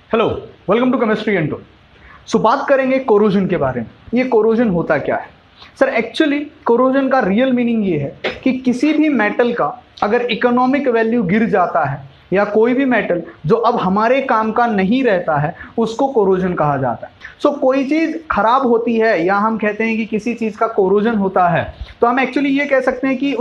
Hello, welcome to chemistry and two. So बात करेंगे corrosion के बारे में। ये कोरोजन होता क्या है? सर एक्चुअली कोरोजन का रियल मीनिंग ये है कि किसी भी मेटल का अगर इकोनॉमिक वैल्यू गिर जाता है या कोई भी मेटल जो अब हमारे काम का नहीं रहता है उसको कोरोजन कहा जाता है। सो कोई चीज़ खराब होती है या हम कहते हैं कि किसी चीज़ का कोरोजन होता है तो हम एक्चुअली ये कह सकते हैं कि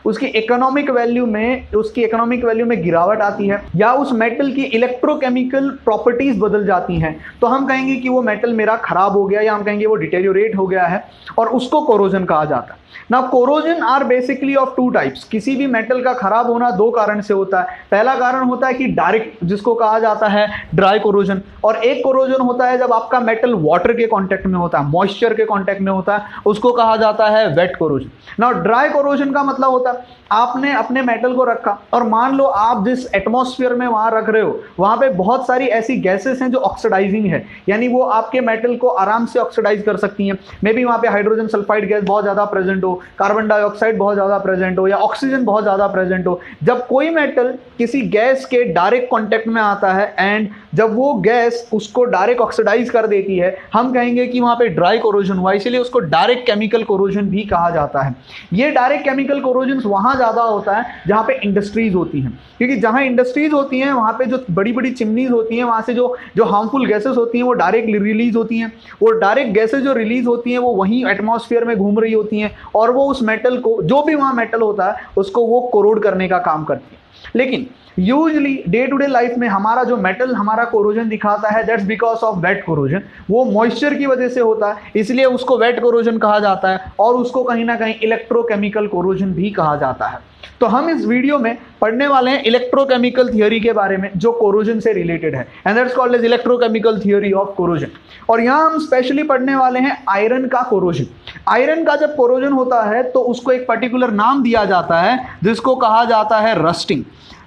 उसकी इकोनॉमिक वैल्यू में गिरावट आती है या उस मेटल की इलेक्ट्रोकेमिकल प्रॉपर्टीज बदल जाती हैं। तो हम कहेंगे कि वो मेटल मेरा खराब हो गया या हम कहेंगे वो डिटेरियोरेट हो गया है और उसको कोरोजन कहा जाता है। Now corrosion are basically of two types. किसी भी मेटल का खराब होना दो कारण से होता है। पहला कारण होता है कि डायरेक्ट, जिसको कहा जाता है ड्राई कोरोजन, और एक कोरोजन होता है जब आपका मेटल वाटर के कांटेक्ट में होता है, मॉइस्चर के कांटेक्ट में होता है, उसको कहा जाता है wet corrosion. Now dry corrosion का मतलब होता है आपने अपने मेटल को रखा और मान लो आप जिस एटमॉस्फेयर में वहां रख रहे हो वहां पे बहुत सारी ऐसी गैसेस हैं जो ऑक्सीडाइजिंग है, यानी वो आपके मेटल को आराम से ऑक्सीडाइज कर सकती हैं। मे बी वहां पे हाइड्रोजन सल्फाइड गैस बहुत ज्यादा प्रेजेंट हो, कार्बन डाइऑक्साइड बहुत ज्यादा प्रेजेंट हो या ऑक्सीजन बहुत ज्यादा प्रेजेंट हो। जब कोई मेटल किसी गैस के डायरेक्ट कॉन्टेक्ट में आता है एंड जब वो गैस उसको डायरेक्ट ऑक्सीडाइज कर देती है, हम कहेंगे कि वहां पे ड्राई कोरोजन हुआ। इसीलिए उसको डायरेक्ट केमिकल कोरोजन भी कहा जाता है। ये डायरेक्ट केमिकल कोरोजन वहां ज्यादा होता है जहां पे इंडस्ट्रीज होती हैं, क्योंकि जहां इंडस्ट्रीज होती हैं वहां पे जो बड़ी बड़ी चिमनीज होती हैं वहां से जो हार्मफुल गैसेस होती हैं वो डायरेक्ट रिलीज होती हैं। वो डायरेक्ट गैसेस जो रिलीज होती हैं वो वहीं एटमॉस्फेयर में घूम रही होती हैं और वो उस मेटल को, जो भी वहां मेटल होता है, उसको वो कोरोड करने का काम करती है। लेकिन usually day to day life में हमारा जो मेटल हमारा कोरोजन दिखाता है, that's because of wet corrosion. वो मॉइस्चर की वजह से होता है, इसलिए उसको वेट कोरोजन कहा जाता है और उसको कहीं ना कहीं इलेक्ट्रोकेमिकल कोरोजन भी कहा जाता है। तो हम इस वीडियो में पढ़ने वाले हैं इलेक्ट्रोकेमिकल थियोरी के बारे में जो कोरोजन से रिलेटेड है, and that's called as electrochemical theory of corrosion. और यहाँ हम स्पेशली पढ़ने वाले हैं आयरन का कोरोजन। आयरन का जब कोरोजन होता है तो उसको एक पर्टिकुलर नाम दिया जाता है जिसको कहा जाता है रस्टिंग।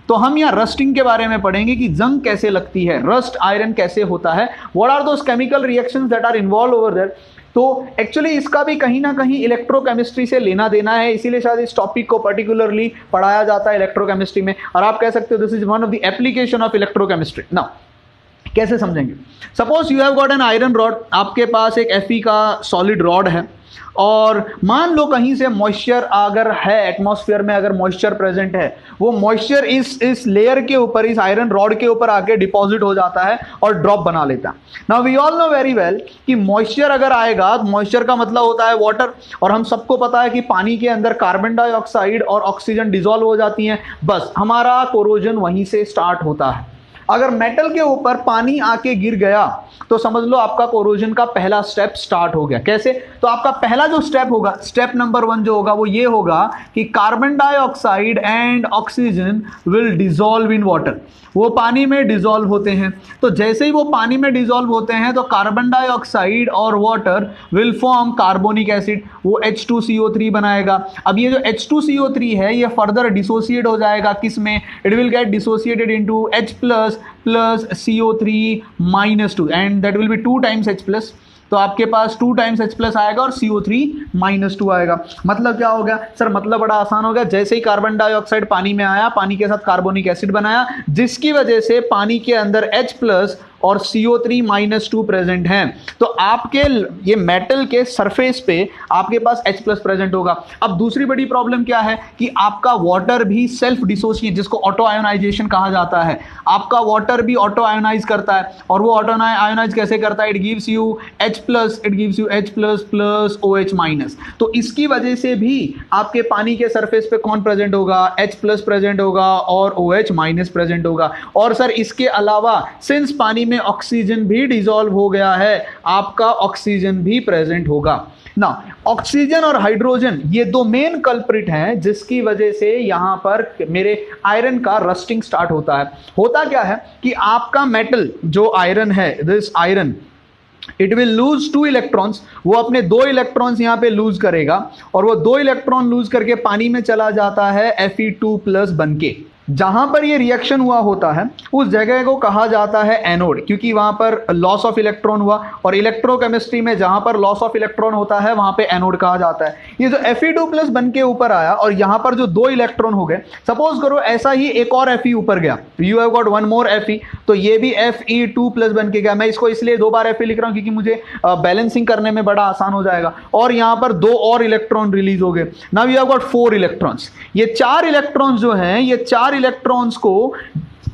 तो हम यहाँ रस्टिंग के बारे में पढ़ेंगे कि जंग कैसे लगती है, रस्ट आयरन कैसे होता है, what are those chemical reactions that are involve over there. तो एक्चुअली इसका भी कहीं ना कहीं इलेक्ट्रोकेमिस्ट्री से लेना देना है, इसीलिए शायद इस टॉपिक को पर्टिकुलरली पढ़ाया जाता है इलेक्ट्रोकेमिस्ट्री में। और आप कह सकते हो this is one of the application of electrochemistry. Now कैसे समझेंगे? Suppose you have got an iron rod, आपके पास एक Fe का सॉलिड रॉड है और मान लो कहीं से मॉइस्चर अगर है, एटमॉस्फेयर में अगर मॉइस्चर प्रेजेंट है, वो मॉइस्चर इस लेयर के ऊपर, इस आयरन रॉड के ऊपर आके डिपॉजिट हो जाता है और ड्रॉप बना लेता है। Now we all know very well कि मॉइस्चर अगर आएगा, मॉइस्चर का मतलब होता है वाटर, और हम सबको पता है कि पानी के अंदर कार्बन डाइऑक्साइड और ऑक्सीजन डिसॉल्व हो जाती हैं। बस हमारा कोरोजन वहीं से स्टार्ट होता है। अगर मेटल के ऊपर पानी आके गिर गया तो समझ लो आपका कोरोजन का पहला स्टेप स्टार्ट हो गया। कैसे? तो आपका पहला जो स्टेप होगा, स्टेप नंबर 1 जो होगा वो ये होगा कि carbon dioxide and oxygen will dissolve in water. वो पानी में डिसॉल्व होते हैं। तो जैसे ही वो पानी में डिसॉल्व होते हैं तो कार्बन डाइऑक्साइड और water will form carbonic acid, वो H2CO3 बनाएगा। अब ये जो H2CO3 है ये फर्दर डिसोसिएट हो जाएगा किस में? It will get dissociated into H plus CO3-2 and that will B 2 times H plus. तो आपके पास 2 टाइम्स H प्लस आएगा और CO3-2 आएगा। मतलब क्या हो गया सर? मतलब बड़ा आसान हो गया। जैसे ही कार्बन डाइऑक्साइड पानी में आया, पानी के साथ कार्बोनिक एसिड बनाया, जिसकी वजह से पानी के अंदर H प्लस और CO3-2 प्रेजेंट हैं। तो आपके ये मेटल के सरफेस पे आपके पास H प्लस प्रेजेंट होगा। अब दूसरी बड़ी प्रॉब्लम क्या है कि आपका वाटर भी सेल्फ डिसोसिएट, जिसको ऑटो आयोनाइजेशन कहा जाता है, आपका वाटर भी ऑटो आयोनाइज करता है। और वो ऑटो आयोनाइज कैसे करता है? It gives you H plus plus OH minus. तो इसकी वजह से भी आपके पानी के सरफेस पे कौन प्रेजेंट होगा? H प्लस प्रेजेंट होगा और OH माइनस प्रेजेंट होगा। और सर इसके अलावा सिंस पानी में ऑक्सीजन भी डिसॉल्व हो गया है, आपका ऑक्सीजन भी प्रेजेंट होगा ना। ऑक्सीजन और हाइड्रोजन ये दो मेन कल्प्रिट हैं जिसकी वजह से यहां पर मेरे आयरन का रस्टिंग स्टार्ट होता है। होता क्या है कि आपका मेटल जो आयरन है, this iron, it will lose 2 electrons. वो अपने 2 इलेक्ट्रॉन्स यहां पे लूज करेगा और वो 2 इलेक्ट्रॉन लूज करके पानी में चला जाता है Fe2+ बनके। जहां पर ये रिएक्शन हुआ होता है उस जगह को कहा जाता है एनोड, क्योंकि वहां पर लॉस ऑफ इलेक्ट्रॉन हुआ, और इलेक्ट्रोकेमिस्ट्री में जहां पर लॉस ऑफ इलेक्ट्रॉन होता है वहां पे एनोड कहा जाता है। ये जो Fe2+ बन के ऊपर आया और यहां पर जो 2 इलेक्ट्रॉन हो गए, सपोज करो ऐसा ही एक और Fe ऊपर गया, you have got one more Fe, तो ये भी Fe2+ बन के गया। मैं इसको इसलिए 2 बार Fe लिख रहा हूं क्योंकि मुझे बैलेंसिंग करने में बड़ा आसान हो जाएगा। और यहां पर 2 और इलेक्ट्रॉन रिलीज हो गए। Now you have got 4 electrons. ये 4 इलेक्ट्रॉन्स जो हैं, ये 4 इलेक्ट्रॉन्स को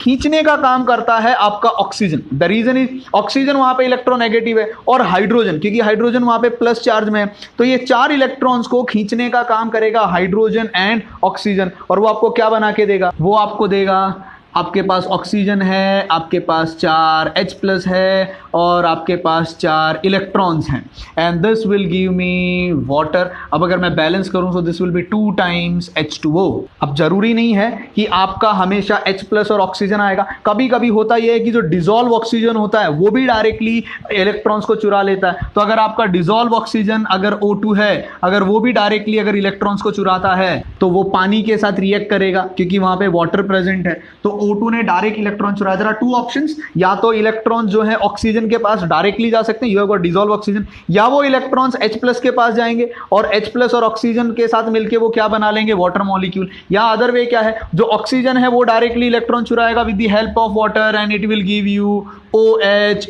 खींचने का काम करता है आपका oxygen. The reason is oxygen वहां पे इलेक्ट्रोनेगेटिव है, और हाइड्रोजन, क्योंकि हाइड्रोजन वहां पे प्लस चार्ज में है, तो ये 4 इलेक्ट्रॉन्स को खींचने का काम करेगा हाइड्रोजन एंड ऑक्सीजन। और वो आपको क्या बना के देगा? वो आपको देगा, आपके पास ऑक्सीजन है, आपके पास 4 H+ है, और आपके पास 4 इलेक्ट्रॉन्स हैं, and this will give me water. अब अगर मैं बैलेंस करूं तो this will B 2 times H2O। अब जरूरी नहीं है कि आपका हमेशा H+ और ऑक्सीजन आएगा, कभी कभी होता यह है कि जो डिसॉल्व ऑक्सीजन होता है वो भी डायरेक्टली इलेक्ट्रॉन्स को चुरा लेता है। तो अगर आपका डिसॉल्व ऑक्सीजन अगर O2 है, अगर वो भी डायरेक्टली अगर इलेक्ट्रॉन्स को चुराता है तो वो पानी के साथ रिएक्ट करेगा, क्योंकि वहां पे वाटर प्रेजेंट है। तो O2 ने डायरेक्ट इलेक्ट्रॉन चुराया। देयर आर 2 ऑप्शंस, या तो इलेक्ट्रॉन जो है ऑक्सीजन के पास डायरेक्टली जा सकते हैं, you have got dissolve oxygen, या वो इलेक्ट्रॉन्स H+ के पास जाएंगे और H+ और ऑक्सीजन के साथ मिलके वो क्या बना लेंगे? Water molecule. या अदर वे क्या है, जो ऑक्सीजन है वो डायरेक्टली इलेक्ट्रॉन चुराएगा with the help of water and it will give you OH-.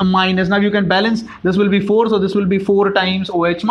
Now you can balance, this will be 4, so this will be 4 times OH-.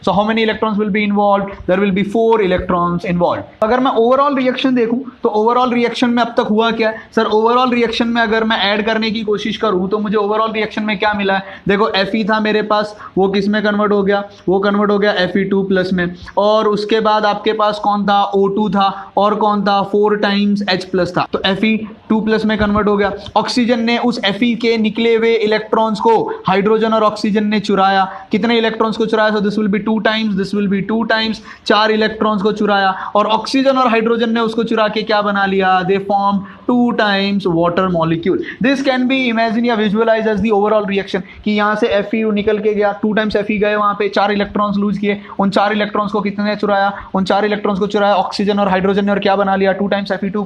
So how many electrons will be involved? There will be 4 electrons involved. अगर मैं overall reaction देखूं तो overall reaction में अब तक हुआ क्या है? सर ओवरऑल रिएक्शन में अगर मैं ऐड करने की कोशिश करूं तो मुझे ओवरऑल रिएक्शन में क्या मिला है? देखो Fe था मेरे पास, वो किस में कन्वर्ट हो गया? वो कन्वर्ट हो गया Fe2+ में, और उसके बाद आपके पास कौन था? O2 था, और कौन था? 4 टाइम्स H+ था, तो Fe2+ में कन्वर्ट हो गया। ऑक्सीजन ने उस Fe के निकले हुए इलेक्ट्रॉन्स को हाइड्रोजन और ऑक्सीजन ने चुराया। कितने इलेक्ट्रॉन्स को चुराया? सो this will B 2 times, this will B 2 times, 4 electrons को चुराया, और ऑक्सीजन और हाइड्रोजन ने उसको चुरा के क्या बना लिया? They form 2 times water molecule. This can be imagine या visualize as the overall reaction, कि यहां से Fe निकल के गया, 2 टाइम्स Fe गए, वहां पे 4 इलेक्ट्रॉन्स लूज किए, उन 4 इलेक्ट्रॉन्स को कितने चुराया? उन 4 इलेक्ट्रॉन्स को चुराया ऑक्सीजन और हाइड्रोजन ने, और क्या बना लिया? 2 times Fe2+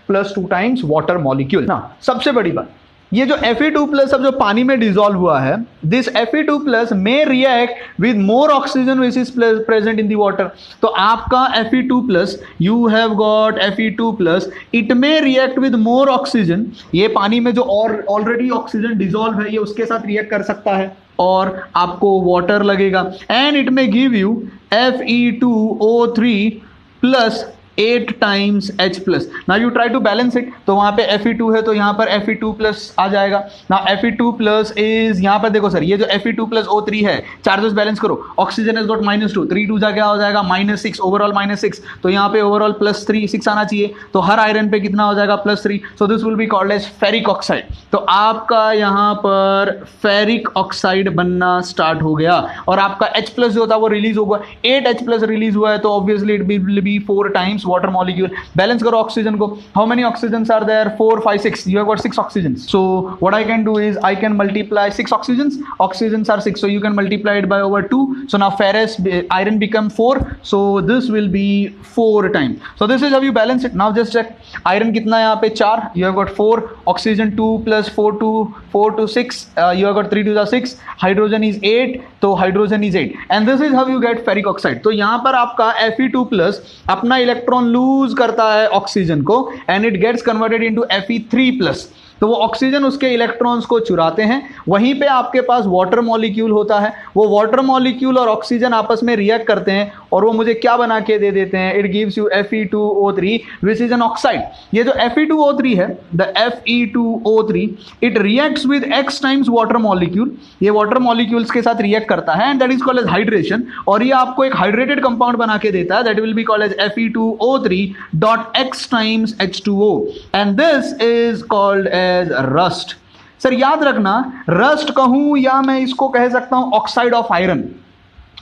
plus 2 times water molecule ना। सबसे बड़ी बात, ये जो Fe2+ अब जो पानी में डिसॉल्व हुआ है, this Fe2+ may react with more oxygen which is present in the water। तो आपका Fe2+, you have got Fe2+, it may react with more oxygen। ये पानी में जो और ऑलरेडी ऑक्सीजन डिसॉल्व है, ये उसके साथ रिएक्ट कर सकता है और आपको वाटर लगेगा, and it may give you Fe2O3 plus 8 times H+। Now you try to balance it, तो वहां पे Fe2 है तो यहां पर Fe2+ आ जाएगा। नाउ Fe2+ इज, यहां पर देखो सर, ये जो Fe2+ O3 है, चार्जेस बैलेंस करो, ऑक्सीजन इज गॉट -2, 3 2 जा क्या हो जाएगा? -6, ओवरऑल -6, तो यहां पे ओवरऑल +3, 6 आना चाहिए, तो हर आयरन पे कितना हो जाएगा? +3। So this will be called as ferric oxide. तो आपका यहां पर फेरिक ऑक्साइड बनना स्टार्ट हो गया, और आपका H+ जो था वो रिलीज होगा, 8 H+ रिलीज हुआ है, तो obviously it will be 4 times water molecule। Balance करो ऑक्सीजन को, how many oxygens are there? 4 5 6, you have got 6 oxygens। so what I can do is I can multiply 6 oxygens are 6, so you can multiply it by over 2, so now ferrous iron become 4, so this will be 4 times। so this is how you balance it। now just check, iron कितना है यहाँ पे? 4, you have got 4, oxygen 2 plus 4 to 6, you have got 3 to 6, hydrogen is 8, तो hydrogen is 8, and this is how you get ferric oxide। तो यहाँ पर आपका Fe2+ अपना इलेक्ट्रॉन लूज करता है ऑक्सीजन को, and it gets converted into Fe3+। तो वो ऑक्सीजन उसके इलेक्ट्रॉन्स को चुराते हैं, वहीं पे आपके पास वाटर मॉलिक्यूल होता है, वो वाटर मॉलिक्यूल और ऑक्सीजन आपस में रिएक्ट करते हैं और वो मुझे क्या बना के दे देते हैं? It gives you Fe2O3 which is an oxide. ये जो Fe2O3 है, the Fe2O3, it reacts with X times water molecule, ये वाटर मॉलिक्यूल्स के साथ रिएक्ट करता है, and that is called as hydration, और ये आपको एक हाइड्रेटेड कंपाउंड बना के देता है, that will be called as Fe2O3 dot X times H2O, and this is called as rust. Sir याद रखना, रस्ट कहूं या मैं इसको कह सकता हूं oxide of iron,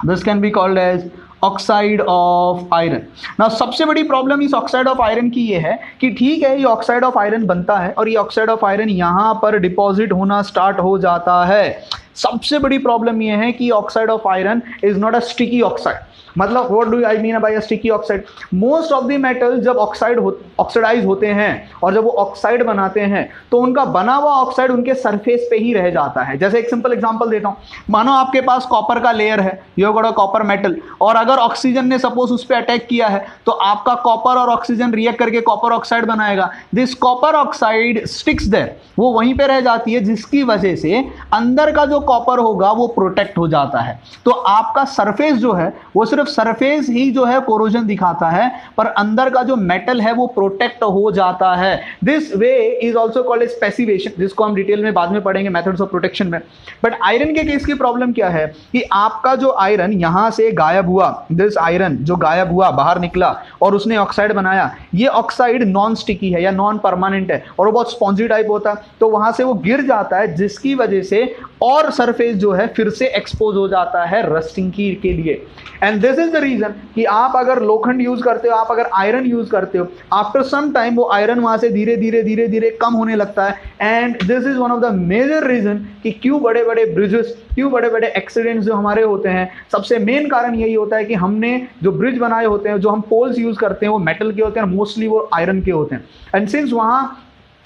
this can be called as oxide of iron. ना सबसे बड़ी प्रॉब्लम इस ऑक्साइड ऑफ आयरन की ये है कि ठीक है, ये ऑक्साइड ऑफ आयरन बनता है और ये ऑक्साइड ऑफ आयरन यहां पर डिपॉजिट होना स्टार्ट हो जाता है। सबसे बड़ी प्रॉब्लम ये है कि oxide of iron is not a sticky oxide. मतलब what do I mean by a sticky oxide, most of the metal जब ऑक्सीडाइज होते हैं और जब वो ऑक्साइड बनाते हैं तो उनका बना हुआ ऑक्साइड उनके सरफेस पे ही रह जाता है। जैसे एक सिंपल एग्जांपल देता हूं, मानो आपके पास कॉपर का लेयर है, you got a copper metal, और अगर ऑक्सीजन ने सपोज उस पर अटैक किया है तो आपका कॉपर और ऑक्सीजन रिएक्ट करके कॉपर ऑक्साइड बनाएगा। This copper oxide sticks there, वो वहीं पे रह जाती है, जिसकी वजह से अंदर का जो कॉपर होगा वो प्रोटेक्ट हो जाता है। तो आपका सरफेस जो है वो सिर्फ सरफेस ही जो है कोरोजन दिखाता है, पर अंदर का जो मेटल है वो प्रोटेक्ट हो जाता है। This way is also called as passivation, जिसको हम डिटेल में बाद में पढ़ेंगे मेथड्स ऑफ प्रोटेक्शन में। बट आयरन के केस की प्रॉब्लम क्या है कि आपका जो आयरन यहां से गायब हुआ, दिस आयरन जो गायब हुआ बाहर निकला और उसने ऑक्साइड बनाया, ये ऑक्साइड नॉन स्टिकी है या नॉन परमानेंट है और वो बहुत स्पॉन्जी टाइप होता है, तो वहां से वो गिर जाता है, जिसकी वजह से और सरफेस जो है फिर से एक्सपोज हो जाता है रस्टिंग के लिए। And this is the reason कि आप अगर लोखंड यूज करते हो, आप अगर आयरन यूज करते हो, आफ्टर सम टाइम वो आयरन वहां से धीरे धीरे कम होने लगता है। And this is one of the major reason कि क्यों बड़े बड़े ब्रिजेस, क्यों बड़े बड़े एक्सीडेंट्स जो हमारे होते हैं, सबसे मेन कारण यही होता है कि हमने जो ब्रिज बनाए होते हैं, जो हम पोल्स यूज करते हैं, वो मेटल के होते हैं, मोस्टली वो आयरन के होते हैं। एंड सिंस वहां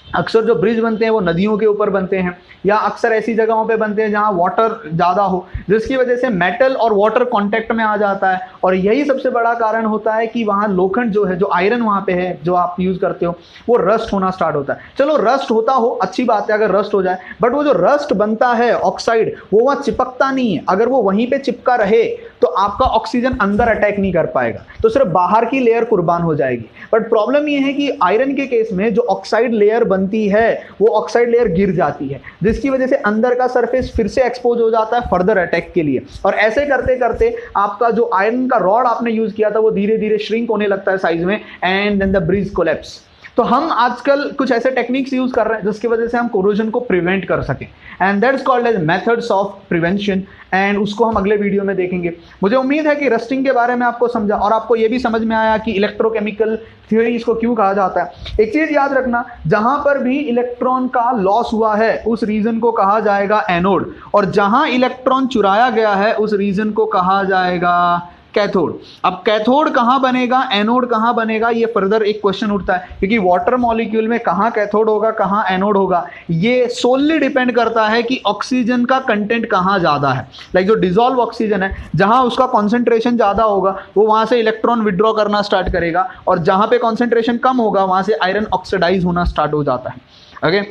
अक्सर जो ब्रिज बनते हैं वो नदियों के ऊपर बनते हैं या अक्सर ऐसी जगहों पे बनते हैं जहां वाटर ज़्यादा हो, जिसकी वजह से मेटल और वाटर कांटेक्ट में आ जाता है, और यही सबसे बड़ा कारण होता है कि वहां लोखंड जो है, जो आयरन वहां पे है जो आप यूज करते हो, वो रस्ट होना स्टार्ट होता है। चलो रस्ट होता हो, अच्छी बात है अगर रस्ट हो जाए, बट वो जो रस्ट बनता है ऑक्साइड, वो वहां चिपकता नहीं है। अगर वो वहीं पे चिपका रहे तो आपका ऑक्सीजन अंदर अटैक नहीं कर पाएगा, तो सिर्फ बाहर की लेयर कुर्बान हो जाएगी। बट प्रॉब्लम ये है कि आयरन के केस में जो ऑक्साइड लेयर बनती है वो ऑक्साइड लेयर गिर जाती है, जिसकी वजह से अंदर का सरफेस फिर से एक्सपोज हो जाता है फर्दर अटैक के लिए, और ऐसे करते करते आपका जो आयरन का रॉड आपने यूज किया था वो धीरे धीरे श्रिंक होने लगता है साइज में, and then the bridge collapse. तो हम आजकल कुछ ऐसे टेक्निक्स यूज कर रहे हैं जिसकी वजह से हम कोरोजन को प्रिवेंट कर सकें, and that's called as methods of prevention, एंड उसको हम अगले वीडियो में देखेंगे। मुझे उम्मीद है कि रस्टिंग के बारे में आपको समझा और आपको यह भी समझ में आया कि इलेक्ट्रोकेमिकल थ्योरी इसको क्यों कहा जाता है। एक चीज याद रखना, जहां पर भी इलेक्ट्रॉन का लॉस हुआ है उस रीजन को कहा जाएगा एनोड, और जहां इलेक्ट्रॉन चुराया गया है उस रीजन को कहा जाएगा कैथोड। अब कैथोड कहां बनेगा, एनोड कहां बनेगा, ये फर्दर एक क्वेश्चन उठता है, क्योंकि वाटर मॉलिक्यूल में कहां कैथोड होगा कहां एनोड होगा, ये सोलली डिपेंड करता है कि ऑक्सीजन का कंटेंट कहां ज्यादा है। लाइक जो डिसॉल्व ऑक्सीजन है, जहां उसका कॉन्सेंट्रेशन ज्यादा होगा वो वहां से इलेक्ट्रॉन विड्रॉ करना स्टार्ट करेगा, और जहां पे कॉन्सेंट्रेशन कम होगा वहां से आयरन ऑक्सीडाइज होना स्टार्ट हो जाता है। Okay,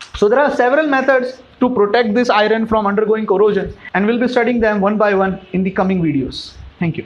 so there are several methods to protect this iron from undergoing corrosion, and we'll be studying them one by one in the coming videos. Thank you.